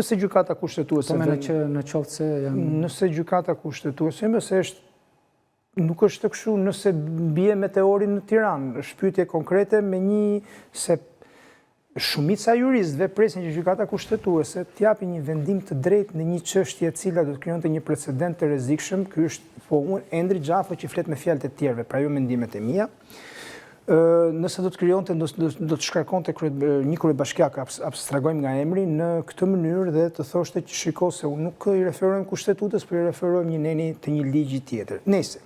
Nëse gjykata kushtetuese në qoftë se janë... Nëse gjykata kushtetuese, nuk është të kështu nëse bie meteori në Tiranë, është pyetje konkrete me se shumica juristëve presin që gjykata kushtetuese t'japi një vendim të drejtë në një çështje e cila do të krijonte një precedent të rrezikshëm. Ky është unë Endri Xhafo që flet me fjalët e tjerëve, pra jo mendimet e mia. Nëse do të krijonte, do të shkarkonte një kryebashkiak, abstrahojmë nga emri, në këtë mënyrë dhe të thoshte që shiko se unë nuk i referohem kushtetutës, por i referohem një neni të një ligji tjetër. Nëse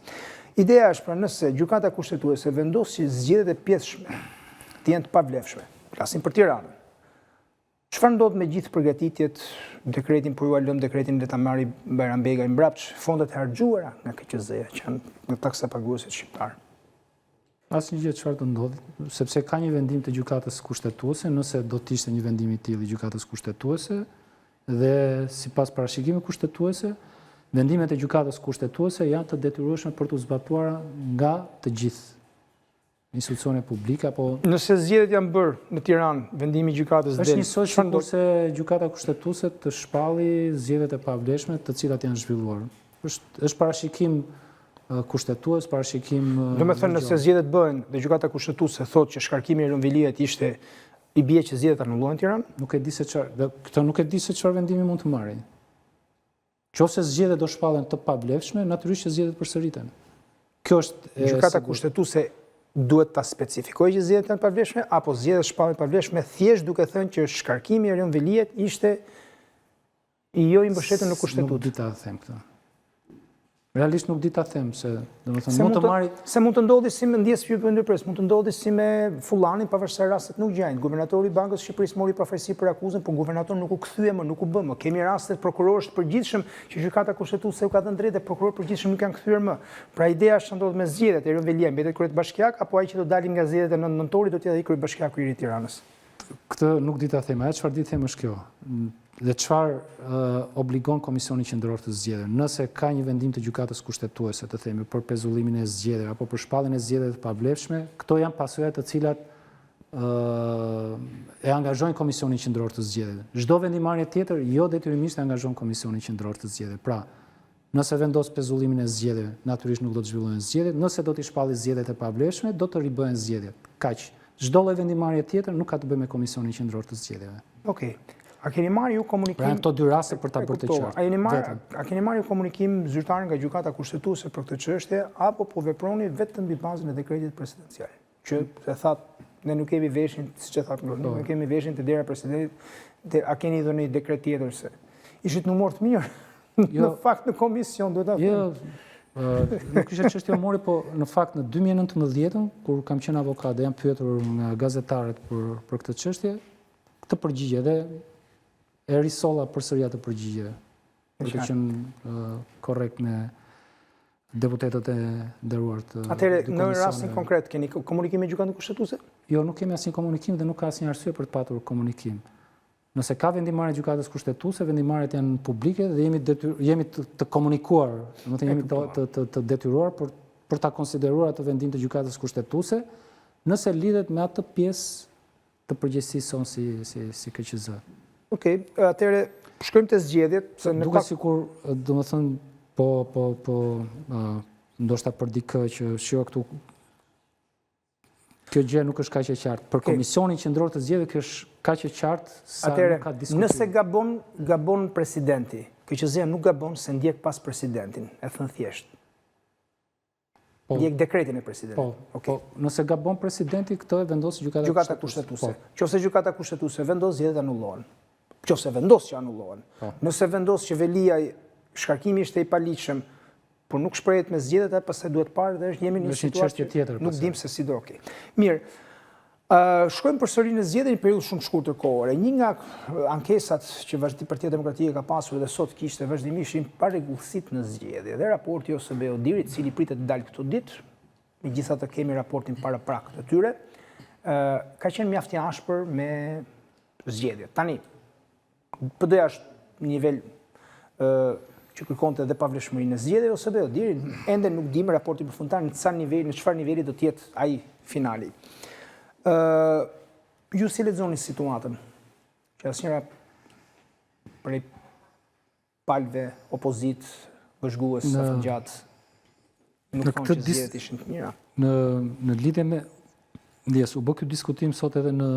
ideja është pra nëse gjykata kushtetuese vendos që zgjedhjet e pjesshme të jenë të pavlefshme, flasim për Tiranën, çfarë ndodh me gjithë përgatitjet, dekretin për ju lëm dekretin le ta marrë Bajrambegaj mbrapsht, fondet e harxhuara nga KQZ-ja që janë nga taksa paguesit shqiptar. Asnjë gjë çfarë të ndodhi, sepse ka një vendim të gjykatës kushtetuese, nëse do të ishte një vendim i tillë i gjykatës kushtetuese dhe sipas parashikimeve kushtetuese, vendimet e gjykatës kushtetuese janë të detyrueshme për të zbatuara nga të gjithë institucionet publike apo nëse zgjedhjet janë bërë në Tiranë, vendimi i gjykatës del. Është njësoj sikurse gjykata kushtetuese të shpalli zgjedhjet e pavlefshme të cilat janë zhvilluar. Është parashikim kushtetues, parashikim... Do me thënë nëse zgjedhjet bëhen dhe gjykata kushtetuese thotë që shkarkimi i rënviliet ishte i bie që zgjedhjet anullohen në Tiranë? Nuk e di se çfarë, këtë nuk e di se çfarë vendimi mund të marrin. Nëse zgjedhjet do shpallen të pavlefshme, natyrisht që zgjedhjet përsëriten. Kjo është gjykata kushtetuese duhet ta specifikojë që zgjedhjet janë pavlefshme apo zgjedhjet shpallen pavlefshme thjesht duke thënë që shkarkimi i rënviliet ishte i jo i mbështetur në kushtetutë. Nuk di ta them këtë. Realisht nuk di ta them se domethënë mund të marri se mund të ndodhi si me ndjes pyetje ndërpres, mund të ndodhi si me fullanin pavarësisht se rastet nuk gjajnë. Guvernatori i Bankës së Shqipërisë mori pafajësi për akuzën, por guvernatori nuk u kthye më, nuk u bë më. Kemi raste prokurorësh të përgjithshëm që gjykata kushtetuese u ka dhënë drejtë, prokurorë përgjithshëm nuk kanë kthyer më. Pra ideja është ndodh me zgjedhjet e Rënvelia mbetet kryebashkiak apo ai që do dalim nga zgjedhjet e 9 nëntorit do të jetë ai kryebashkiaku i ri i Tiranës. Këtë nuk di ta them, ajo çfarë di të them është kjo. Dhe çfarë obligon Komisioni Qendror të zgjedhjeve. Nëse ka një vendim të gjykatës kushtetuese, të themi, për pezullimin e zgjedhjeve apo për shpalljen e zgjedhjeve të pavlefshme, këto janë pasojat të cilat e angazhojnë Komisionin Qendror të zgjedhjeve. Çdo vendimarrje tjetër jo detyrimisht e angazhon Komisionin Qendror të zgjedhjeve. Pra, nëse vendos pezullimin e zgjedhjeve, natyrisht nuk do të zhvillohen zgjedhjet, nëse do të shpallë zgjedhjet e pavlefshme, do të ribëhen zgjedhjet. Kaq. Çdo lloj vendimarrje tjetër nuk ka të bëjë me Komisionin Qendror të zgjedhjeve. Okej. A keni marrë ju komunikim... Pra këto dy raste për ta bërë të qartë. A keni marrë ju komunikim zyrtar nga gjykata kushtetuese për këtë çështje apo po veproni vetëm mbi bazën e dekretit presidencial? Që e thatë, ne nuk kemi veshin, siç e thatë, nuk kemi veshin të dera presidentit, a keni dhënë një dekret tjetër se ishit numër të mirë? Në fakt në komision duhet ta them. Nuk ishte çështje humori, po në fakt në 2019, kur kam qenë avokat dhe jam pyetur nga gazetarët për këtë çështje, këtë përgjigje dhe e risolla përsëri atë përgjigje. Për të qenë korrekt me deputetët e nderuar të Atëherë, në rastin konkret, keni komunikim me gjykatën kushtetuese? Jo, nuk kemi asnjë komunikim dhe nuk ka asnjë arsye për të patur komunikim. Nëse ka vendimarrje gjykatës kushtetuese, vendimarrjet janë publike dhe jemi të komunikuar, domethënë jemi të detyruar për ta konsideruar atë vendim të gjykatës kushtetuese, nëse lidhet me atë pjesë të përgjegjësisë sonë si KQZ. Okej, atëherë shkojmë te zgjedhjet, se në duket sikur, domethënë ndoshta për dikë që shjo këtu kjo gjë nuk është kaq e qartë. Për Komisionin Qendror të Zgjedhjeve kjo është kaq e qartë sa nuk ka diskutim. Nëse gabon presidenti, KQZ-ja nuk gabon se ndjek pas presidentin, e thënë thjesht. Ndjek dekretin e presidentit. Po, nëse gabon presidenti, këtë e vendos gjykata kushtetuese. Nëse gjykata kushtetuese vendos, zgjedhjet anullohen. Nëse vendos që anullohen. Nëse vendos që Velia shkarkimi ishte i paligjshëm, por nuk shprehet me zgjedhjet, pastaj duhet parë dhe jemi në një situatë tjetër. Nuk dim se si do. Mirë. Shkojmë përsëri në zgjedhje një periudhë shumë të shkurtër kohore. Një nga ankesat që Partia Demokratike ka pasur dhe sot kishte vazhdimisht parregullsitë në zgjedhje. Dhe raporti OSBE Odirit, i cili pritet të dalë këto ditë, megjithatë kemi raportin paraprak të tyre, ka qenë mjaft i ashpër me zgjedhjet. Tani, PD-ja është nivel që kërkonte edhe pavlefshmërinë e zgjedhjeve OSBE Odiri, ende nuk dim raportin përfundimtar në çfarë niveli do të jetë ai finali. Ju si lexoni situatën? Që asnjëra prej palëve opozit, vëzhgues, safëngjat, nuk thonë që zgjedhjet ishin të mira. Në lidhje me u bë ky diskutim sot edhe në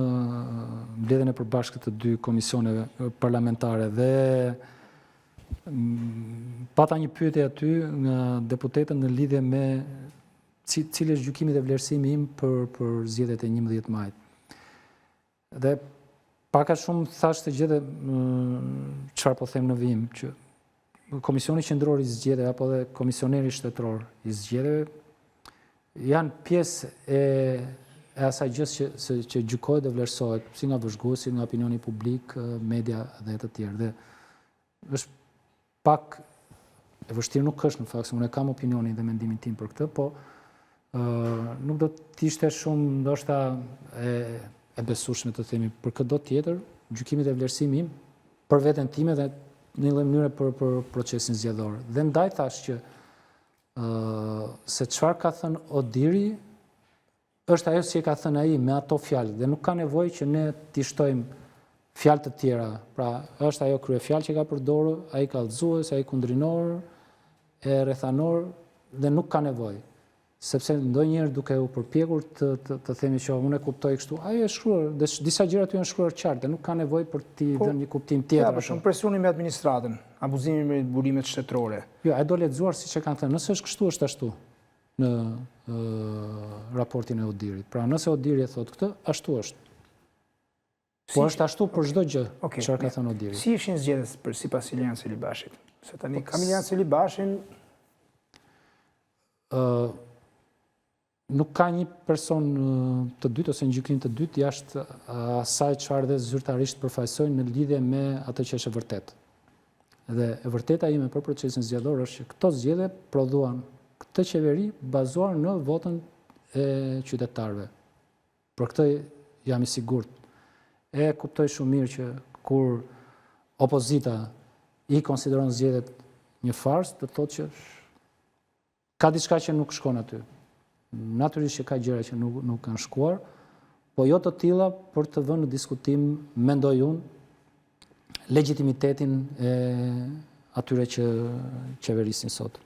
mbledhjen e përbashkët të dy komisioneve parlamentare dhe pata një pyetje aty nga deputetët në lidhje me cili është gjykimi dhe vlerësimi im për zgjedhjet e 11 majit. Dhe pak a shumë thash të gjithë çfarë po them në vim, që Komisioni Qendror i Zgjedhjeve apo dhe Komisioneri Shtetëror i Zgjedhjeve janë pjesë e asaj gjës që gjykohet dhe vlerësohet, si nga vëzhguesi, nga opinioni publik, media dhe të tjerë. Dhe është pak e vështirë, nuk është në fakt, se unë e kam opinionin dhe mendimin tim për këtë, po nuk do të ishte shumë ndoshta e besueshme të themi për këtë do tjetër, gjykimi dhe vlerësimi im për veten time dhe në një mënyrë për procesin zgjedhor. Dhe ndaj thash që se çfarë ka thënë Odiri është ajo si e ka thënë ai me ato fjalë dhe nuk ka nevojë që ne t'i shtojmë fjalë të tjera. Pra, është ajo kryefjalë që ka përdorur, ai kallëzues, ai kundrinor, e rrethanor dhe nuk ka nevojë. Sepse ndonjëherë duke u përpjekur të themi që unë e kuptoj kështu, ajo është shkruar, dhe disa gjëra aty janë shkruar qartë dhe nuk ka nevojë për t'i dhënë një kuptim tjetër. Ja, për shumë presuni me administratën, abuzimi me burimet shtetërore. Jo, ai do lexuar siç e kanë thënë, nëse është kështu është ashtu në raportin e Odirit. Pra, nëse Odiri e thotë këtë, ashtu është. Po është ashtu për çdo gjë, çfarë ka thënë Odiri. Si ishin zgjedhjet sipas Ilian Selibashit? Se tani kam Ilian Selibashin. Nuk ka një person të dytë ose një gjykim të dytë jashtë asaj çfarë dhe zyrtarisht përfaqësojnë në lidhje me atë që është e vërtetë. Dhe e vërteta ime për procesin zgjedhor është që këto zgjedhje prodhuan këtë qeveri bazuar në votën e qytetarëve. Për këtë jam i sigurt. E kuptoj shumë mirë që kur opozita i konsideron zgjedhjet një farsë, do të thotë që ka diçka që nuk shkon aty. Natyrisht që ka gjëra që nuk kanë shkuar, po jo të tilla për të vënë në diskutim, mendoj unë, legitimitetin e atyre që qeverisin sot.